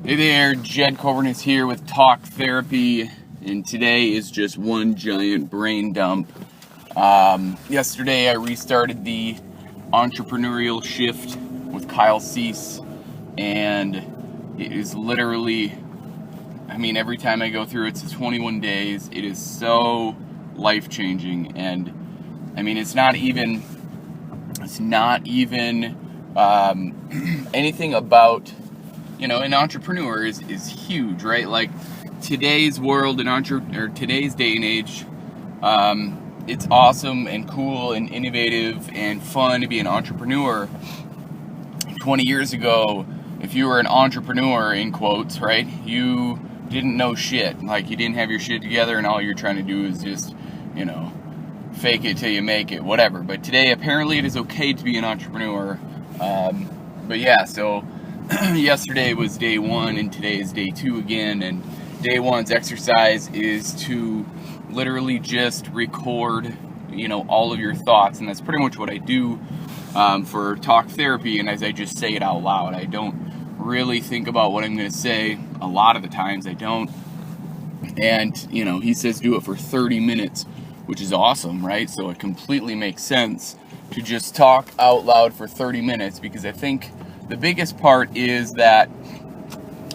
Hey there, Jed Coburn is here with Talk Therapy, and today is just one giant brain dump. Yesterday I restarted the entrepreneurial shift with Kyle Cease, and it is literally, every time I go through it's 21 days. It is so life-changing, and it's not even anything about, an entrepreneur is huge, right? Like today's world today's day and age, it's awesome and cool and innovative and fun to be an entrepreneur. 20 years ago, if you were an entrepreneur, in quotes, right, you didn't know shit. Like you didn't have your shit together and all you're trying to do is just, fake it till you make it, whatever. But today, apparently it is okay to be an entrepreneur. So yesterday was day one and today is day two again, and day one's exercise is to literally just record all of your thoughts, and that's pretty much what I do for Talk Therapy. And as I just say it out loud, I don't really think about what I'm going to say. A lot of the times I don't. And he says do it for 30 minutes, which is awesome, right? So it completely makes sense to just talk out loud for 30 minutes, because I think the biggest part is that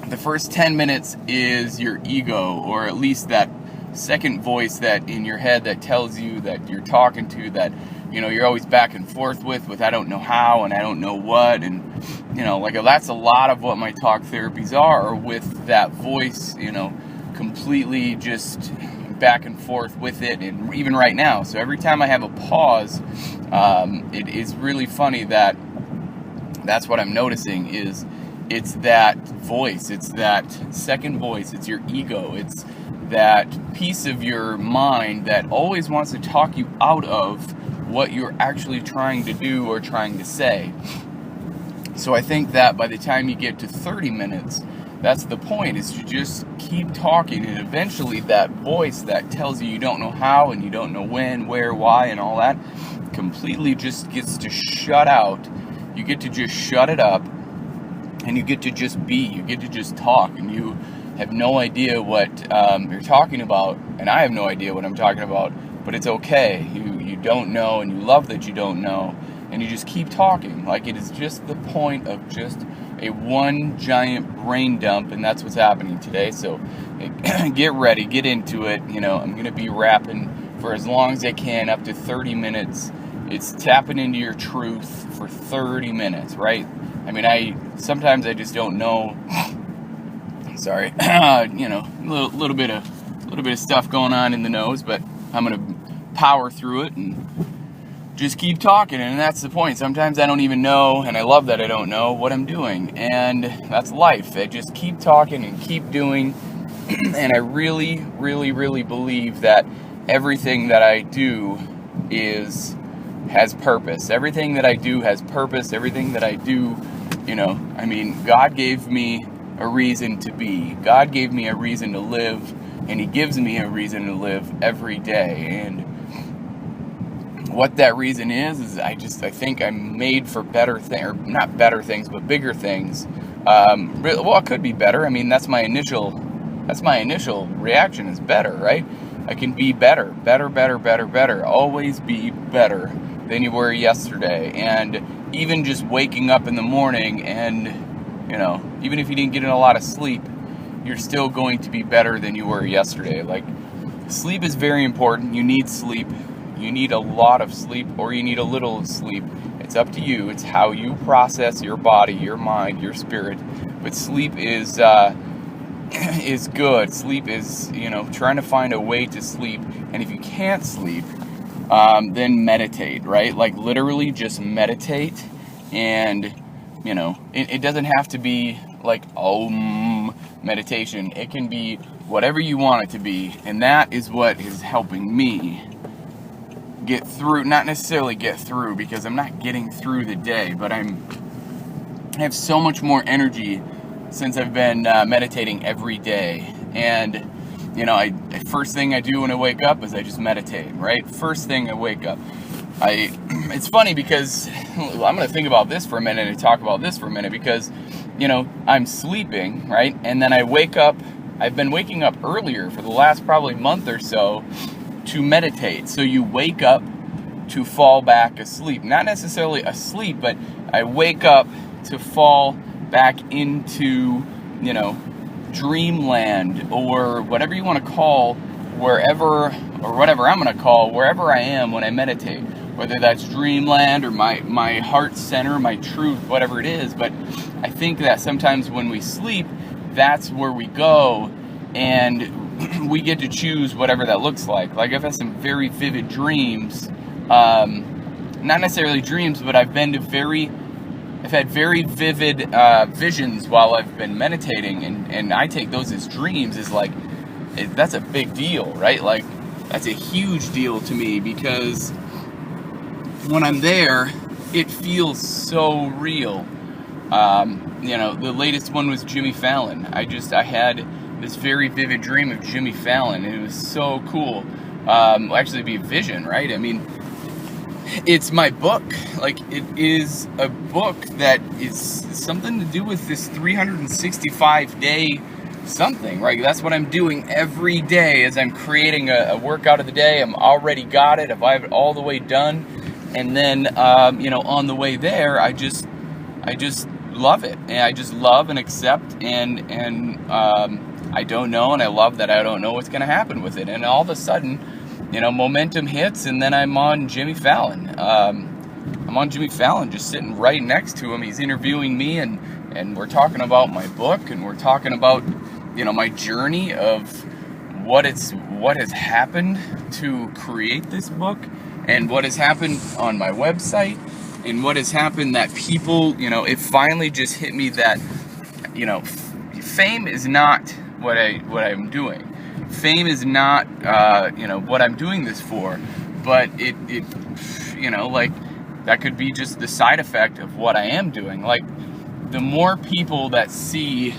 the first 10 minutes is your ego, or at least that second voice that in your head that tells you that you're talking to, that you're always back and forth with I don't know how and I don't know what, and that's a lot of what my talk therapies are, with that voice, completely just back and forth with it, and even right now. So every time I have a pause, it is really funny that that's what I'm noticing is it's that voice, it's that second voice, it's your ego, it's that piece of your mind that always wants to talk you out of what you're actually trying to do or trying to say. So I think that by the time you get to 30 minutes, that's the point, is to just keep talking, and eventually that voice that tells you don't know how and you don't know when, where, why, and all that completely just gets to shut out. You get to just shut it up, and you get to just be. You get to just talk, and you have no idea what you're talking about, and I have no idea what I'm talking about, but it's okay. You don't know, and you love that you don't know, and you just keep talking. Like it is just the point of just a one giant brain dump, and that's what's happening today. So get ready, get into it. I'm going to be rapping for as long as I can, up to 30 minutes. It's tapping into your truth for 30 minutes, right? Sometimes I just don't know. Sorry, a little bit of stuff going on in the nose, but I'm gonna power through it and just keep talking. And that's the point. Sometimes I don't even know, and I love that I don't know what I'm doing, and that's life. I just keep talking and keep doing, and I really, really, really believe that everything that I do has purpose. Everything that I do has purpose. Everything that I do, God gave me a reason to be. God gave me a reason to live, and He gives me a reason to live every day. And what that reason is I think I'm made for better things, or not better things, but bigger things. It could be better. That's my initial reaction is better, right? I can be better. Always be better than you were yesterday. And even just waking up in the morning and, even if you didn't get in a lot of sleep, you're still going to be better than you were yesterday. Like, sleep is very important. You need sleep. You need a lot of sleep, or you need a little sleep. It's up to you. It's how you process your body, your mind, your spirit. But sleep is good. Sleep is, trying to find a way to sleep. And if you can't sleep, then meditate, right? Like literally just meditate. And, it doesn't have to be like meditation. It can be whatever you want it to be. And that is what is helping me get through, not necessarily get through, because I'm not getting through the day, but I have so much more energy since I've been meditating every day. And first thing I do when I wake up is I just meditate, right? First thing I wake up. It's funny because I'm going to think about this for a minute and talk about this for a minute, because I'm sleeping, right? And then I wake up. I've been waking up earlier for the last probably month or so to meditate. So you wake up to fall back asleep. Not necessarily asleep, but I wake up to fall back into, dreamland, or whatever you want to call wherever I am when I meditate. Whether that's dreamland or my heart center, my truth, whatever it is. But I think that sometimes when we sleep, that's where we go, and we get to choose whatever that looks like. Like, I've had some very vivid dreams. Not necessarily dreams, but I've had very vivid visions while I've been meditating, and I take those as dreams. That's a big deal, right? Like, that's a huge deal to me, because when I'm there, it feels so real. The latest one was Jimmy Fallon. I had this very vivid dream of Jimmy Fallon, and it was so cool. Actually, it'd be a vision, right? I mean, it's my book. Like, it is a book that is something to do with this 365-day something, right? That's what I'm doing every day as I'm creating a workout of the day. I'm already got it. I have it all the way done. And then, on the way there, I just love it. And I just love and accept, and I don't know, and I love that I don't know what's going to happen with it. And all of a sudden, momentum hits, and then I'm on Jimmy Fallon. I'm on Jimmy Fallon, just sitting right next to him. He's interviewing me, and we're talking about my book, and we're talking about, my journey of what has happened to create this book, and what has happened on my website, and what has happened that people, it finally just hit me that, fame is not what I'm doing. Fame is not, what I'm doing this for, but it that could be just the side effect of what I am doing. Like, the more people that see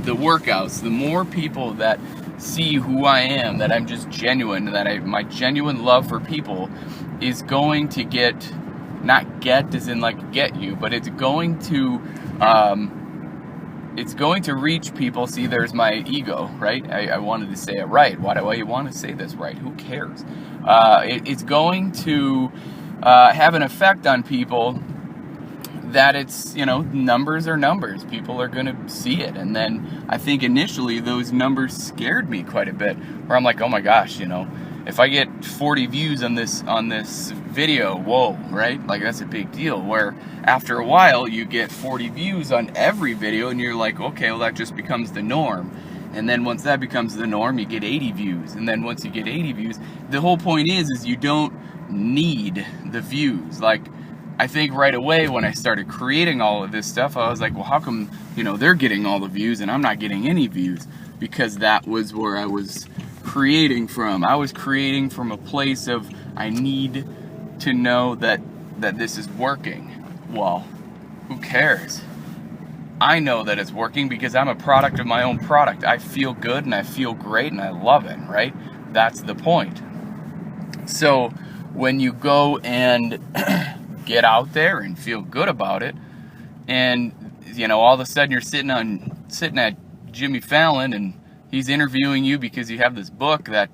the workouts, the more people that see who I am, that I'm just genuine, that my genuine love for people is going to not get as in like get you, but it's going to reach people. See, there's my ego, right? I wanted to say it right. Why do I want to say this right? Who cares? It's going to have an effect on people that it's, numbers are numbers. People are going to see it. And then I think initially those numbers scared me quite a bit, where I'm like, oh my gosh, if I get 40 views on this video, whoa, right? Like, that's a big deal. Where after a while you get 40 views on every video, and you're like, okay, well, that just becomes the norm. And then once that becomes the norm, you get 80 views. And then once you get 80 views, the whole point is you don't need the views. Like, I think right away when I started creating all of this stuff, I was like, well, how come, they're getting all the views and I'm not getting any views? Because that was where I was creating from. I was creating from a place of, I need to know that this is working. Well, who cares? I know that it's working because I'm a product of my own product. I feel good and I feel great and I love it, right? That's the point. So when you go and get out there and feel good about it, and all of a sudden you're sitting at Jimmy Fallon, and he's interviewing you because you have this book that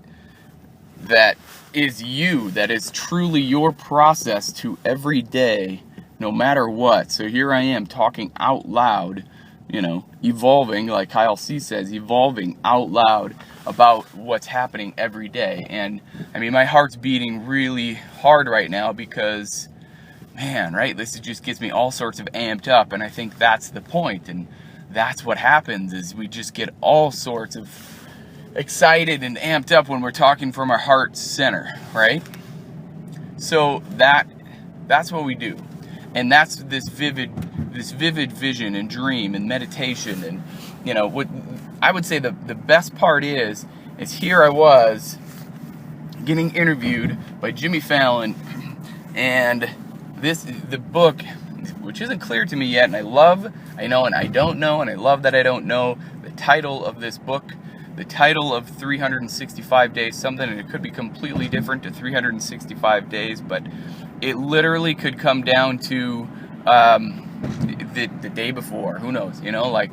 is you, that is truly your process to every day, no matter what. So here I am talking out loud, evolving, like Kyle C says, evolving out loud about what's happening every day. And I mean, my heart's beating really hard right now because, man, right, this just gets me all sorts of amped up, and I think that's the point, and that's what happens, is we just get all sorts of excited and amped up when we're talking from our heart center, right? So that's what we do, and that's this vivid vision and dream and meditation. And what I would say the best part is here I was getting interviewed by Jimmy Fallon, and the book, which isn't clear to me yet, and I know and I don't know, and I love that I don't know the title of this book, the title of 365 days something, and it could be completely different to 365 days, but it literally could come down to the day before. Who knows? You know, like,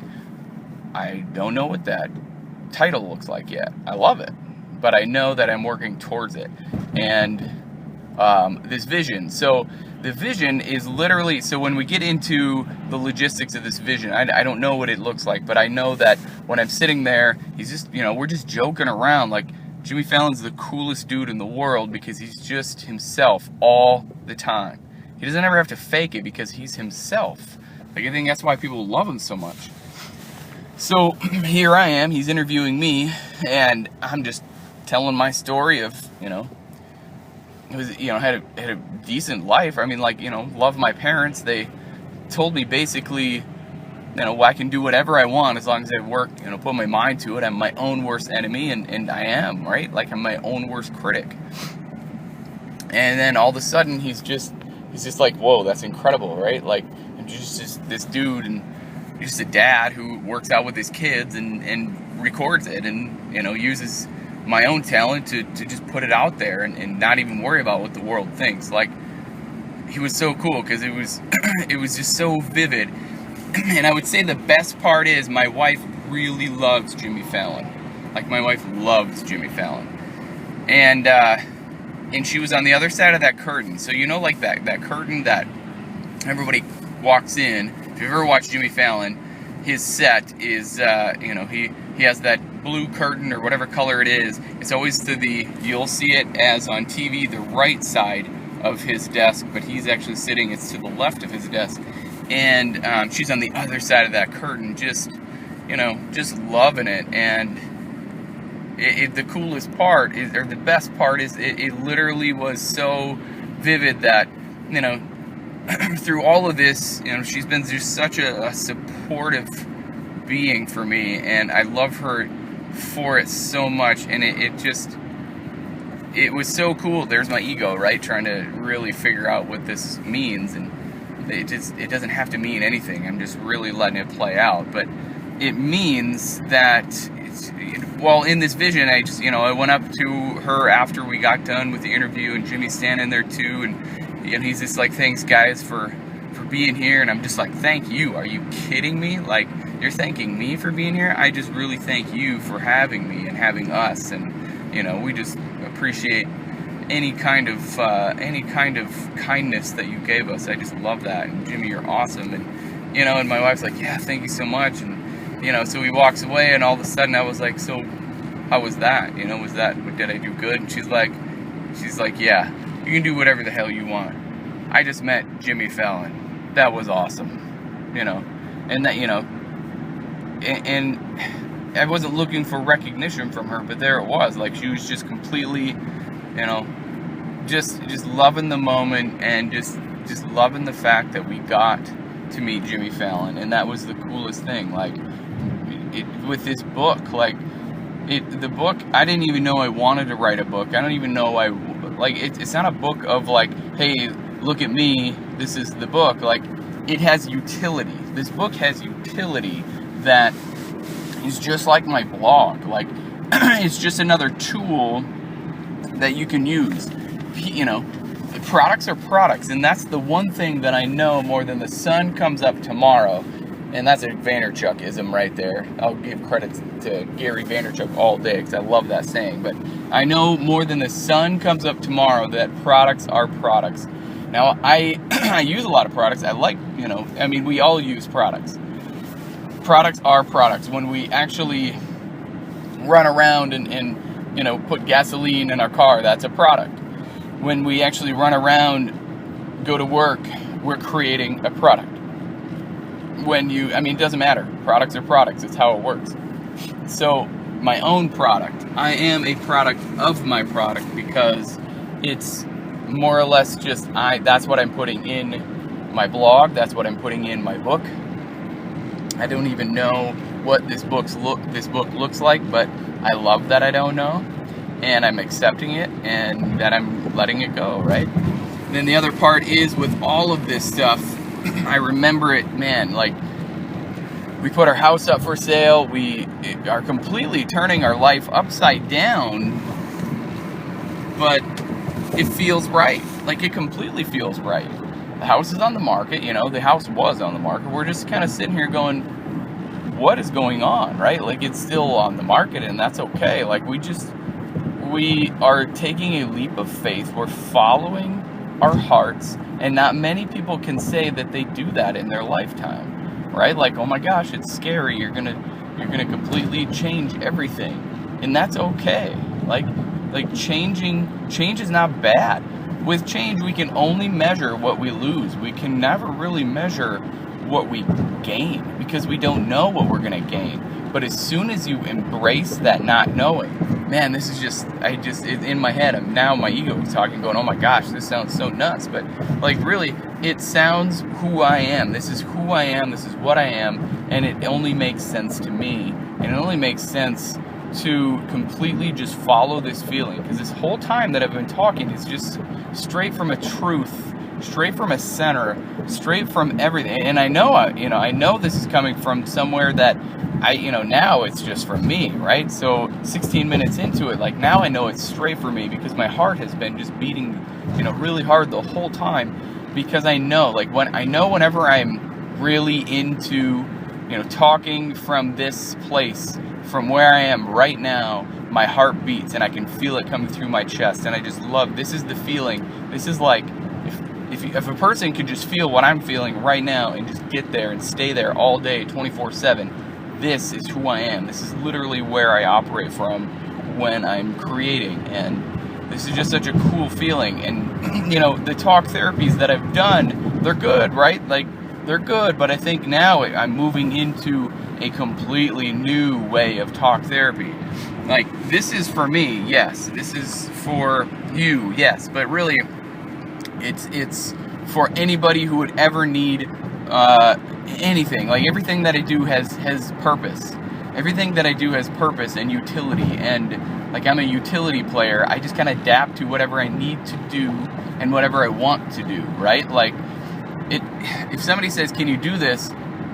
I don't know what that title looks like yet. I love it, but I know that I'm working towards it. And this vision. So the vision is literally, so when we get into the logistics of this vision, I don't know what it looks like, but I know that when I'm sitting there, he's just, you know, we're just joking around. Like, Jimmy Fallon's the coolest dude in the world because he's just himself all the time. He doesn't ever have to fake it because he's himself. Like, I think that's why people love him so much. So here I am, he's interviewing me, and I'm just telling my story of, you know, had a decent life. I mean, like, you know, love my parents. They told me basically, you know, I can do whatever I want as long as I work, you know, put my mind to it. I'm my own worst enemy, and I am, right? Like, I'm my own worst critic. And then all of a sudden, he's just like, whoa, that's incredible, right? Like, I'm just this dude, and just a dad who works out with his kids and records it, and, you know, uses my own talent to just put it out there and not even worry about what the world thinks. Like, he was so cool because it was it was just so vivid. And I would say the best part is my wife really loves Jimmy Fallon. Like, my wife loves Jimmy Fallon. And she was on the other side of that curtain. So, you know, like that curtain that everybody walks in. If you've ever watched Jimmy Fallon, his set is, you know, he has that blue curtain or whatever color it is. It's always to you'll see it as on TV, the right side of his desk, but he's actually sitting, it's to the left of his desk. And she's on the other side of that curtain, just, you know, just loving it. And the coolest part is, or the best part is, it literally was so vivid that, you know, through all of this, you know, she's been just such a supportive being for me, and I love her for it so much. And it was so cool. There's my ego, right, trying to really figure out what this means, and it doesn't have to mean anything. I'm just really letting it play out. But it means that well, in this vision, I went up to her after we got done with the interview, and Jimmy's standing there too, and he's just like, thanks guys for being here. And I'm just like, thank you. Are you kidding me? Like, you're thanking me for being here? I just really thank you for having me and having us. And, you know, we just appreciate any kind of kindness that you gave us. I just love that. And Jimmy, you're awesome. And, you know, and my wife's like, yeah, thank you so much. And, you know, so he walks away, and all of a sudden I was like, so how was that? You know, did I do good? And she's like, yeah, you can do whatever the hell you want. I just met Jimmy Fallon. That was awesome. You know, and that, you know, and I wasn't looking for recognition from her, but there it was. Like, she was just completely, you know, just loving the moment, and just loving the fact that we got to meet Jimmy Fallon. And that was the coolest thing. Like, with this book, like, the book, I didn't even know I wanted to write a book. I don't even know it's not a book of like, hey, look at me, this is the book. Like, it has utility. This book has utility that is just like my blog. Like, it's just another tool that you can use. You know, products are products, and that's the one thing that I know more than the sun comes up tomorrow. And that's a Vaynerchuk-ism right there. I'll give credit to Gary Vaynerchuk all day because I love that saying. But I know more than the sun comes up tomorrow that products are products. Now, I use a lot of products. I like, you know, I mean, we all use products. Products are products. When we actually run around and you know, put gasoline in our car, that's a product. When we actually run around, go to work, we're creating a product. It doesn't matter. Products are products. It's how it works. So, my own product. I am a product of my product because it's more or less just that's what I'm putting in my blog. That's what I'm putting in my book. I don't even know what this book looks like, but I love that I don't know, and I'm accepting it, and that I'm letting it go, right? And then the other part is, with all of this stuff, I remember it, man, like, we put our house up for sale. We are completely turning our life upside down, but it feels right. Like, it completely feels right. the house is on the market, the house was on the market. We're just kind of sitting here going, what is going on, right? Like, it's still on the market, and that's okay. Like, we are taking a leap of faith. We're following our hearts, and not many people can say that they do that in their lifetime, right? Like, oh my gosh, it's scary. You're gonna completely change everything, and that's okay. Like change is not bad. With change, we can only measure what we lose. We can never really measure what we gain, because we don't know what we're gonna gain. But as soon as you embrace that not knowing, man, this is just, it's in my head. My ego is talking, going, oh my gosh, this sounds so nuts. But like, really, it sounds who I am. This is who I am. This is what I am. And it only makes sense to me. And it only makes sense to completely just follow this feeling. Because this whole time that I've been talking is just straight from a truth, straight from a center, straight from everything. And I know this is coming from somewhere that now it's just from me, right? So 16 minutes into it, like, now I know it's straight for me, because my heart has been just beating, really hard the whole time, because I know, whenever I'm really into, talking from this place, from where I am right now, my heart beats and I can feel it coming through my chest, and I just love, this is the feeling. This is like, if a person could just feel what I'm feeling right now and just get there and stay there all day, 24/7, this is who I am. This is literally where I operate from when I'm creating, and this is just such a cool feeling. And the talk therapies that I've done, they're good, right? Like, they're good, but I think now I'm moving into a completely new way of talk therapy. Like, this is for me, yes. This is for you, yes. But really, it's for anybody who would ever need anything. Like, everything that I do has purpose. Everything that I do has purpose and utility. And like, I'm a utility player. I just kind of adapt to whatever I need to do and whatever I want to do, right? Like, if somebody says, can you do this?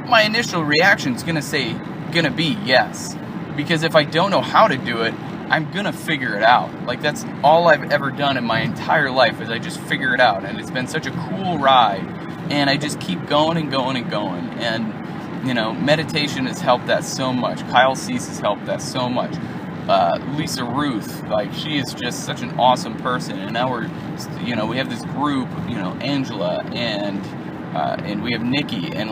My initial reaction is gonna be yes. Because if I don't know how to do it, I'm gonna figure it out. Like, that's all I've ever done in my entire life, is I just figure it out. And it's been such a cool ride. And I just keep going and going and going. And, meditation has helped that so much. Kyle Cease has helped that so much. Lisa Ruth, like, she is just such an awesome person. And now we have this group, Angela and we have Nikki. And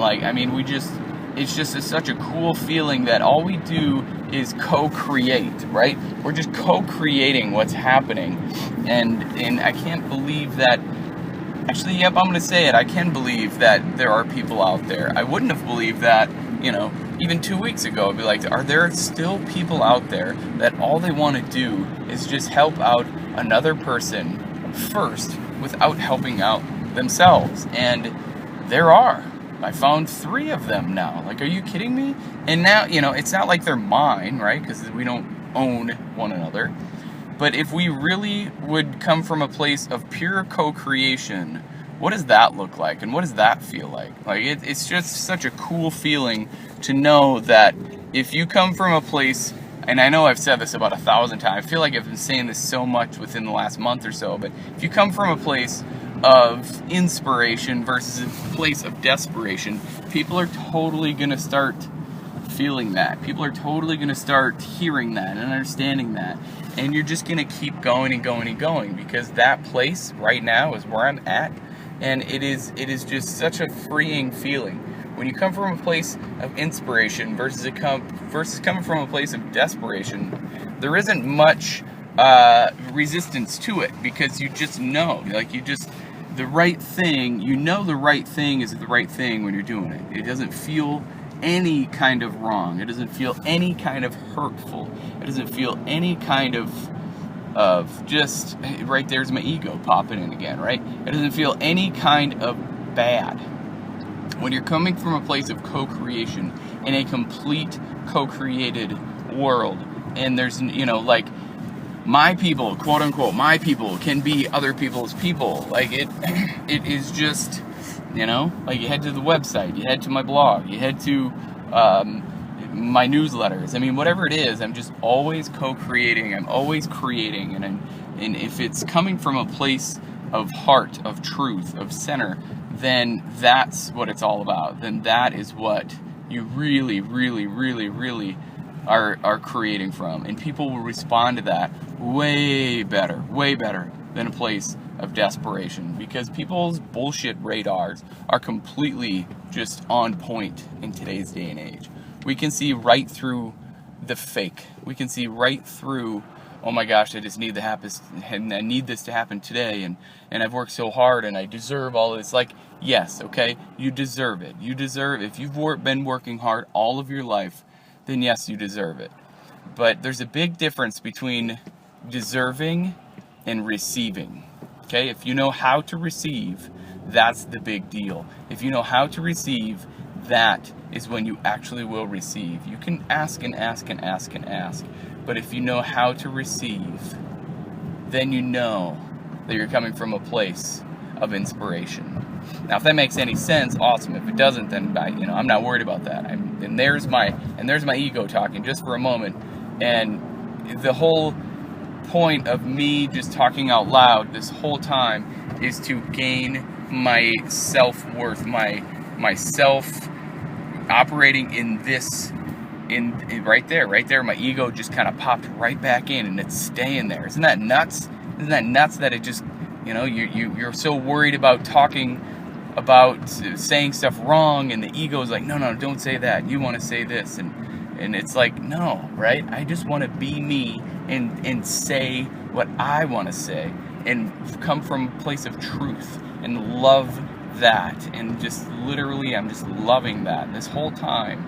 it's just such a cool feeling that all we do is co-create, right? We're just co-creating what's happening. And I can't believe that. Actually, yep, I'm going to say it. I can believe that there are people out there. I wouldn't have believed that, even 2 weeks ago. I'd be like, are there still people out there that all they want to do is just help out another person first without helping out themselves? And there are. I found 3 of them now. Like, are you kidding me? And now, it's not like they're mine, right? Because we don't own one another. But if we really would come from a place of pure co-creation, what does that look like? And what does that feel like? Like, it's just such a cool feeling to know that if you come from a place, and I know I've said this about 1,000 times, I feel like I've been saying this so much within the last month or so, but if you come from a place of inspiration versus a place of desperation, people are totally going to start feeling that. People are totally going to start hearing that and understanding that. And you're just going to keep going and going and going, because that place right now is where I'm at. And it is just such a freeing feeling. When you come from a place of inspiration versus coming from a place of desperation, there isn't much resistance to it, because you just know, the right thing, the right thing is the right thing when you're doing it. It doesn't feel any kind of wrong. It doesn't feel any kind of hurtful. It doesn't feel any kind of just, right there's my ego popping in again, right? It doesn't feel any kind of bad. When you're coming from a place of co-creation in a complete co-created world, and there's, my people, quote unquote, my people can be other people's people. Like, it is just, like, you head to the website, you head to my blog, you head to my newsletters. I mean, whatever it is, I'm just always co-creating. I'm always creating, and if it's coming from a place of heart, of truth, of center, then that's what it's all about. Then that is what you really, really, really, really are creating from. And people will respond to that way better than a place of desperation, because people's bullshit radars are completely just on point in today's day and age. We can see right through the fake. We can see right through, oh my gosh, I just need to happen, and I need this to happen today, and I've worked so hard, and I deserve all of this. Like, yes, okay, you deserve it. You deserve, if you've been working hard all of your life, then yes, you deserve it. But there's a big difference between deserving and receiving. Okay, if you know how to receive, that's the big deal. If you know how to receive, that is when you actually will receive. You can ask and ask and ask and ask, but if you know how to receive, then you know that you're coming from a place of inspiration. Now, if that makes any sense, awesome. If it doesn't, then I'm not worried about that. And there's my ego talking just for a moment. And the whole point of me just talking out loud this whole time is to gain my self-worth, my self operating in this, in right there. My ego just kind of popped right back in, and it's staying there. Isn't that nuts? Isn't that nuts that it just, you're so worried about talking about saying stuff wrong, and the ego is like, no, don't say that. You want to say this, and it's like, no, right? I just want to be me and say what I want to say, and come from a place of truth and love that, and just literally I'm just loving that this whole time.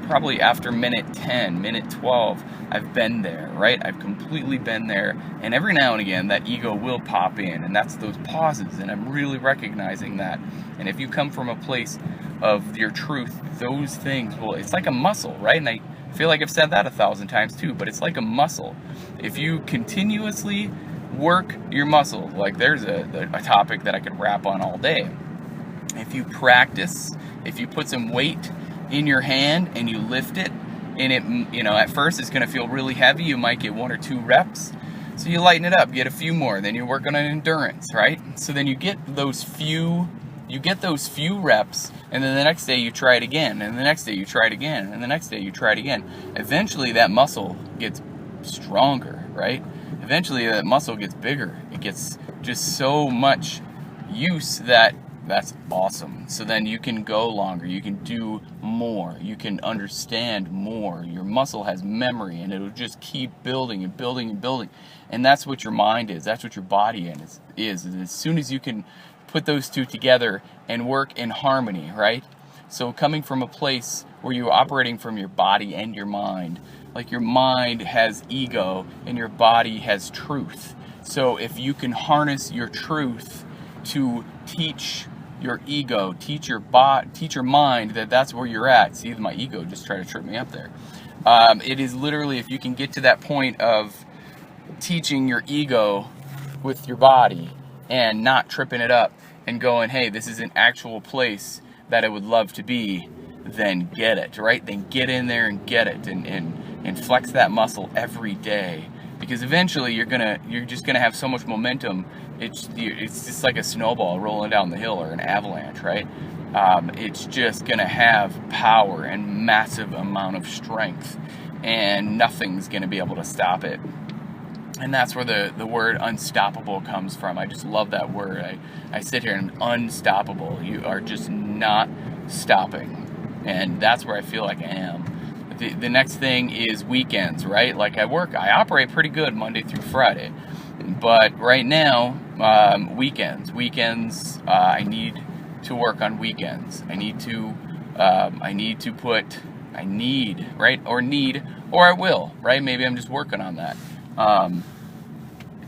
Probably after minute 10, minute 12, I've been there, right? I've completely been there, and every now and again that ego will pop in, and that's those pauses, and I'm really recognizing that. And if you come from a place of your truth, those things will, it's like a muscle, right? And I feel like I've said that 1,000 times too, but it's like a muscle. If you continuously work your muscle, like there's a topic that I could rap on all day. If you practice, if you put some weight in your hand and you lift it, and it, at first it's going to feel really heavy. You might get 1 or 2 reps, so you lighten it up, get a few more, then you work on an endurance, right? So then you get those few reps, and then the next day you try it again, and the next day you try it again, and the next day you try it again. Eventually that muscle gets stronger, right? Eventually that muscle gets bigger. It gets just so much use that's awesome. So then you can go longer, you can do more, you can understand more. Your muscle has memory, and it'll just keep building and building and building. And that's what your mind is, that's what your body is. And as soon as you can put those two together and work in harmony, right? So coming from a place where you're operating from your body and your mind, like your mind has ego and your body has truth. So if you can harness your truth to teach your ego, teach your mind that's where you're at. See, my ego just tried to trip me up there. It is literally, if you can get to that point of teaching your ego with your body and not tripping it up and going, hey, this is an actual place that I would love to be, then get it, right? Then get in there and get it, and flex that muscle every day. Because eventually you're just gonna have so much momentum. It's just like a snowball rolling down the hill, or an avalanche, right? It's just gonna have power and massive amount of strength, and nothing's gonna be able to stop it. And that's where the word unstoppable comes from. I just love that word. I sit here and unstoppable. You are just not stopping, and that's where I feel like I am. The next thing is weekends, right? Like I operate pretty good Monday through Friday, but right now, weekends, I need to work on weekends. I will, right? Maybe I'm just working on that.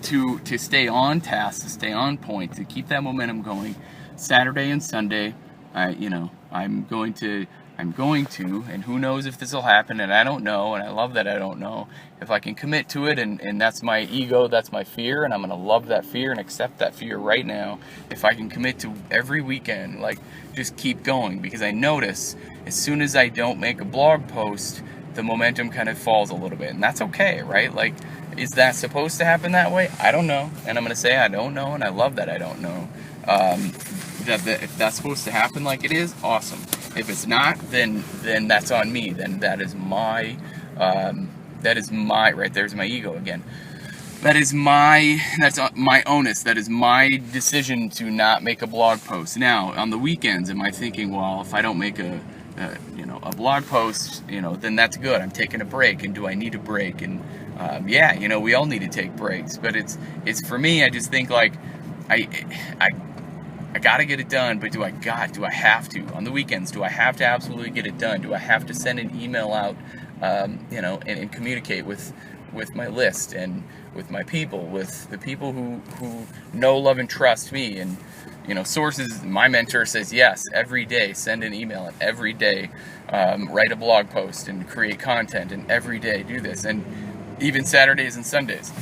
To stay on task, to stay on point, to keep that momentum going. Saturday and Sunday, I'm going to, and who knows if this will happen, and I don't know, and I love that I don't know. If I can commit to it, and that's my ego, that's my fear, and I'm going to love that fear and accept that fear right now. If I can commit to every weekend, like, just keep going, because I notice as soon as I don't make a blog post, the momentum kind of falls a little bit, and that's okay, right? Like, Is that supposed to happen that way? I don't know. And I'm going to say I don't know, and I love that I don't know. If that's supposed to happen like it is, awesome. If it's not, then that's on me. Then that is my, right there's my ego again. That's my onus. That is my decision to not make a blog post. Now, on the weekends, am I thinking, well, if I don't make a blog post, then that's good. I'm taking a break, and do I need a break? And we all need to take breaks. But it's for me. I just think like I got to get it done. But do I have to on the weekends? Do I have to absolutely get it done? Do I have to send an email out, and communicate with my list and with my people, with the people who know, love, and trust me, and sources. My mentor says yes, every day send an email, and every day write a blog post and create content, and every day do this, and even Saturdays and Sundays.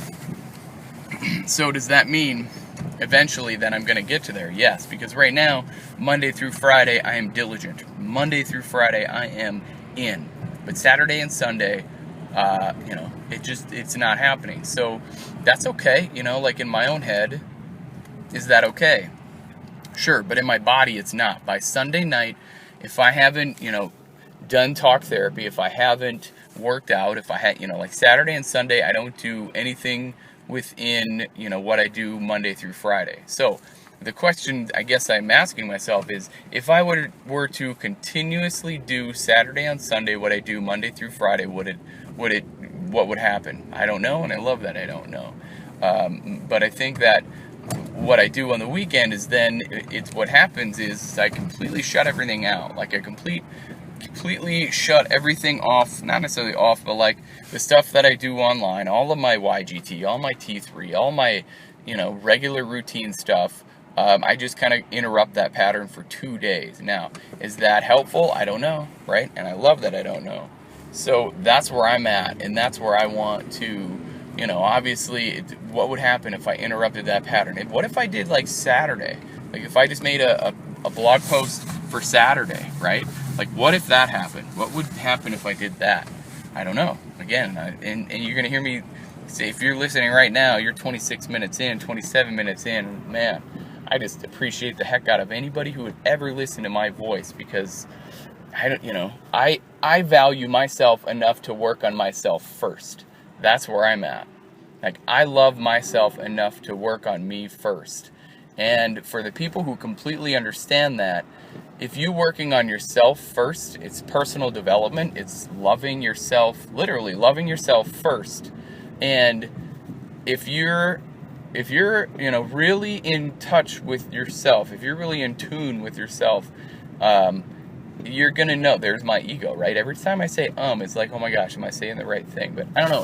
So does that mean eventually that I'm going to get to there? Yes, because right now, Monday through Friday, I am diligent. Monday through Friday, I am in. But Saturday and Sunday, it's not happening. So that's okay, like in my own head, is that okay? Sure, but in my body, it's not. By Sunday night, if I haven't, done talk therapy, if I haven't worked out, if I had, like Saturday and Sunday, I don't do anything within, what I do Monday through Friday. So the question I guess I'm asking myself is, if I were to continuously do Saturday and Sunday what I do Monday through Friday, what would happen? I don't know, and I love that I don't know. But I think that what I do on the weekend is then what happens is I completely shut everything out. Like I completely shut everything off, not necessarily off, but like the stuff that I do online, all of my YGT, all my T3, all my, regular routine stuff. I just kind of interrupt that pattern for 2 days. Now, is that helpful? I don't know, right? And I love that I don't know. So that's where I'm at, and that's where I want to, obviously, what would happen if I interrupted that pattern? What if I did like Saturday? Like if I just made a blog post for Saturday, right? Like what if that happened? What would happen if I did that? I don't know. Again, and you're going to hear me say, if you're listening right now, you're 26 minutes in, 27 minutes in, man, I just appreciate the heck out of anybody who would ever listen to my voice, because I value myself enough to work on myself first. That's where I'm at. Like, I love myself enough to work on me first. And for the people who completely understand that, if you're working on yourself first, it's personal development, it's loving yourself, literally loving yourself first. And if you're really in touch with yourself, if you're really in tune with yourself, you're going to know. There's my ego, right? Every time I say it's like, oh my gosh, am I saying the right thing? But I don't know.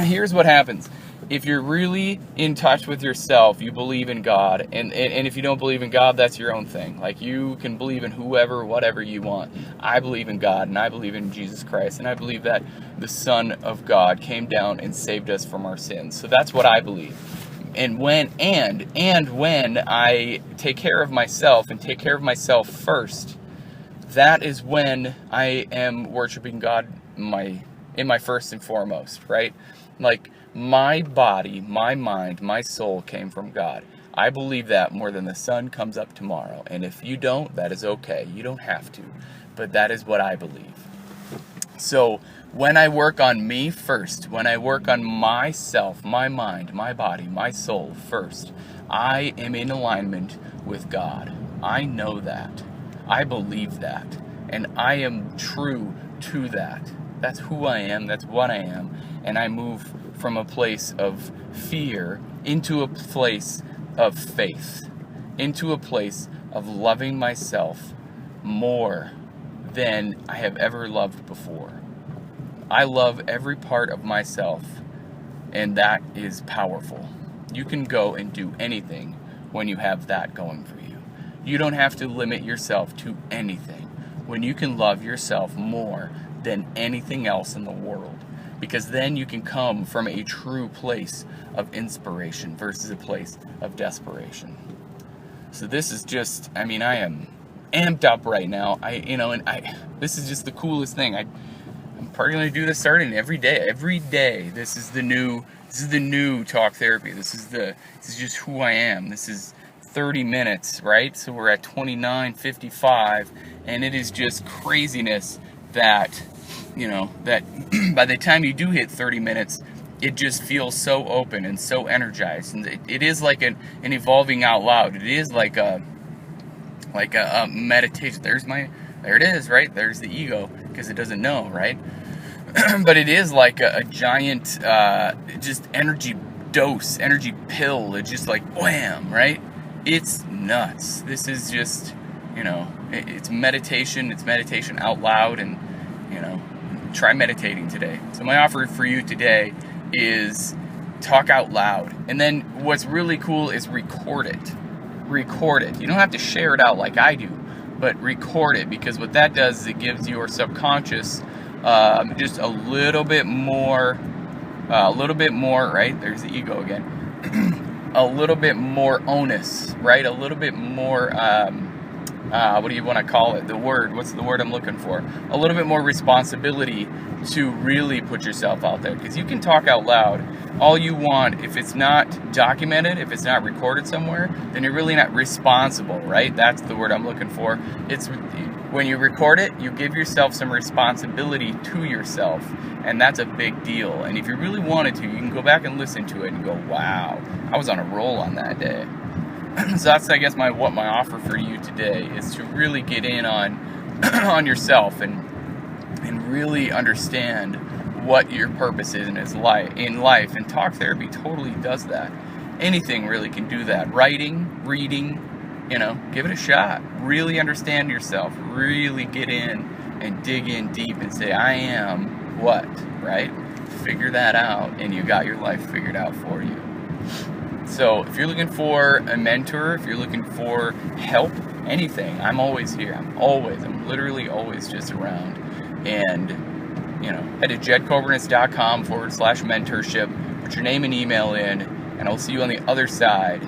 Here's what happens. If you're really in touch with yourself, you believe in God. And if you don't believe in God, that's your own thing. Like, you can believe in whoever, whatever you want. I believe in God, and I believe in Jesus Christ. And I believe that the Son of God came down and saved us from our sins. So that's what I believe. And when I take care of myself and take care of myself first, that is when I am worshiping God in my first and foremost, right? Like, my body, my mind, my soul came from God. I believe that more than the sun comes up tomorrow. And if you don't, that is okay. You don't have to. But that is what I believe. So when I work on me first, when I work on myself, my mind, my body, my soul first, I am in alignment with God. I know that. I believe that. And I am true to that. That's who I am. That's what I am. And I move from a place of fear into a place of faith, into a place of loving myself more than I have ever loved before. I love every part of myself, and that is powerful. You can go and do anything when you have that going for you. You don't have to limit yourself to anything when you can love yourself more than anything else in the world. Because then you can come from a true place of inspiration versus a place of desperation. So this is just, I am amped up right now. This is just the coolest thing. I'm probably going to do this starting every day. Every day. This is the new talk therapy. This is just who I am. This is 30 minutes, right? So we're at 29:55, and it is just craziness that, that by the time you do hit 30 minutes, it just feels so open and so energized. And it is like an evolving out loud. It is like a meditation. There it is, right? There's the ego, because it doesn't know, right? But it is like a giant, just energy dose, energy pill. It's just like wham, right? It's nuts. This is just, it's meditation. It's meditation out loud, and, try meditating today. So my offer for you today is talk out loud. And then what's really cool is record it. Record it. You don't have to share it out like I do, but record it, because what that does is it gives your subconscious just a little bit more, right? There's the ego again. A little bit more onus, right? A little bit more, what do you want to call it? What's the word I'm looking for? A little bit more responsibility to really put yourself out there, because you can talk out loud all you want. If it's not documented, if it's not recorded somewhere, then you're really not responsible, right? That's the word I'm looking for. It's when you record it, you give yourself some responsibility to yourself, and that's a big deal. And if you really wanted to, you can go back and listen to it and go, wow, I was on a roll on that day. So that's, I guess, what my offer for you today is, to really get in on yourself and really understand what your purpose is in life. And talk therapy totally does that. Anything really can do that. Writing, reading, give it a shot. Really understand yourself. Really get in and dig in deep and say, I am what, right? Figure that out, and you got your life figured out for you. So if you're looking for a mentor, if you're looking for help, anything, I'm always here. I'm literally always just around. And, head to jedcoburnus.com/mentorship, put your name and email in, and I'll see you on the other side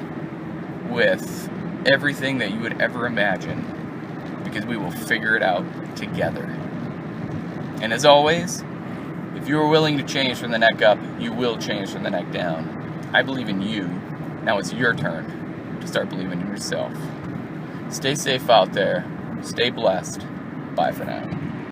with everything that you would ever imagine, because we will figure it out together. And as always, if you are willing to change from the neck up, you will change from the neck down. I believe in you. Now it's your turn to start believing in yourself. Stay safe out there. Stay blessed. Bye for now.